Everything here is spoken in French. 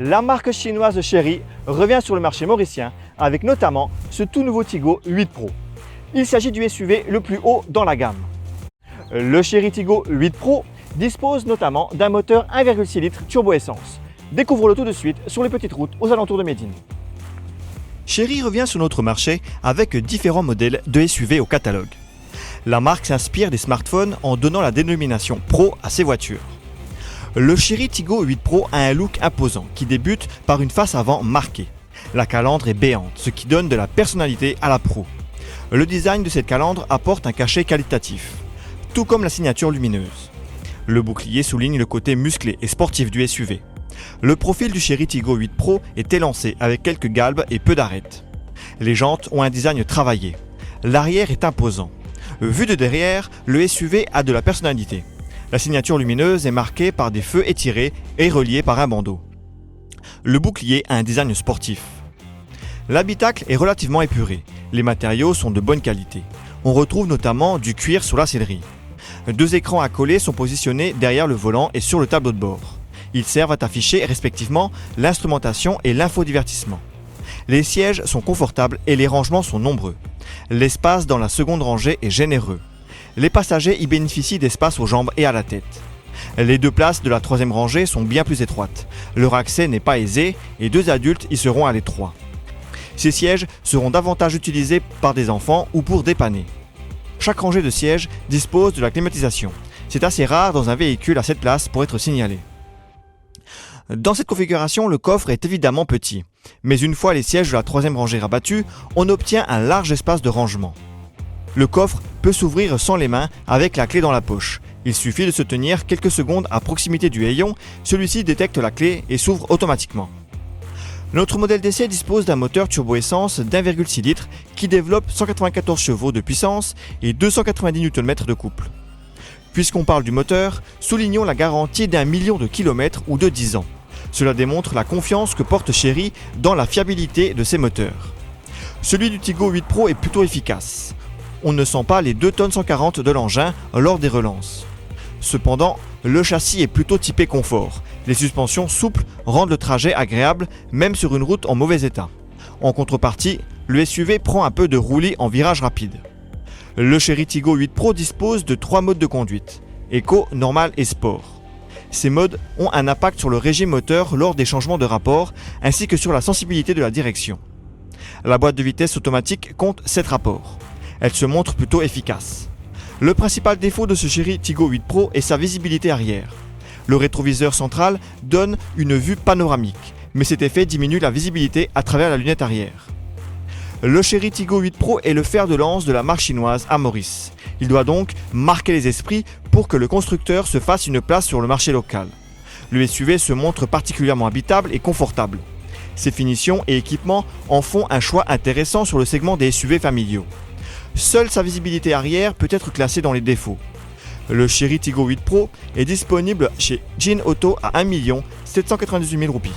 La marque chinoise Chery revient sur le marché mauricien avec notamment ce tout nouveau Tigo 8 Pro. Il s'agit du SUV le plus haut dans la gamme. Le Chery Tigo 8 Pro dispose notamment d'un moteur 1,6 litres turbo-essence. Découvre-le tout de suite sur les petites routes aux alentours de Médine. Chery revient sur notre marché avec différents modèles de SUV au catalogue. La marque s'inspire des smartphones en donnant la dénomination Pro à ses voitures. Le Chery Tigo 8 Pro a un look imposant qui débute par une face avant marquée. La calandre est béante, ce qui donne de la personnalité à la Pro. Le design de cette calandre apporte un cachet qualitatif, tout comme la signature lumineuse. Le bouclier souligne le côté musclé et sportif du SUV. Le profil du Chery Tigo 8 Pro est élancé avec quelques galbes et peu d'arêtes. Les jantes ont un design travaillé. L'arrière est imposant. Vu de derrière, le SUV a de la personnalité. La signature lumineuse est marquée par des feux étirés et reliés par un bandeau. Le bouclier a un design sportif. L'habitacle est relativement épuré. Les matériaux sont de bonne qualité. On retrouve notamment du cuir sur la sellerie. 2 écrans à coller sont positionnés derrière le volant et sur le tableau de bord. Ils servent à afficher respectivement l'instrumentation et l'infodivertissement. Les sièges sont confortables et les rangements sont nombreux. L'espace dans la seconde rangée est généreux. Les passagers y bénéficient d'espace aux jambes et à la tête. Les 2 places de la 3e rangée sont bien plus étroites. Leur accès n'est pas aisé et 2 adultes y seront à l'étroit. Ces sièges seront davantage utilisés par des enfants ou pour dépanner. Chaque rangée de sièges dispose de la climatisation. C'est assez rare dans un véhicule à 7 places pour être signalé. Dans cette configuration, le coffre est évidemment petit, mais une fois les sièges de la 3e rangée rabattus, on obtient un large espace de rangement. Le coffre peut s'ouvrir sans les mains avec la clé dans la poche. Il suffit de se tenir quelques secondes à proximité du hayon, celui-ci détecte la clé et s'ouvre automatiquement. Notre modèle d'essai dispose d'un moteur turbo-essence d'1,6 litres qui développe 194 chevaux de puissance et 290 Nm de couple. Puisqu'on parle du moteur, soulignons la garantie d'1 million de kilomètres ou de 10 ans. Cela démontre la confiance que porte Chery dans la fiabilité de ses moteurs. Celui du Tigo 8 Pro est plutôt efficace. On ne sent pas les 2,140 tonnes de l'engin lors des relances. Cependant, le châssis est plutôt typé confort. Les suspensions souples rendent le trajet agréable même sur une route en mauvais état. En contrepartie, le SUV prend un peu de roulis en virage rapide. Le Chery Tigo 8 Pro dispose de 3 modes de conduite, Eco, Normal et Sport. Ces modes ont un impact sur le régime moteur lors des changements de rapport ainsi que sur la sensibilité de la direction. La boîte de vitesse automatique compte 7 rapports. Elle se montre plutôt efficace. Le principal défaut de ce Chery Tigo 8 Pro est sa visibilité arrière. Le rétroviseur central donne une vue panoramique, mais cet effet diminue la visibilité à travers la lunette arrière. Le Chery Tigo 8 Pro est le fer de lance de la marque chinoise à Maurice. Il doit donc marquer les esprits pour que le constructeur se fasse une place sur le marché local. Le SUV se montre particulièrement habitable et confortable. Ses finitions et équipements en font un choix intéressant sur le segment des SUV familiaux. Seule sa visibilité arrière peut être classée dans les défauts. Le Chery Tigo 8 Pro est disponible chez Jin Auto à 1 798 000 roupies.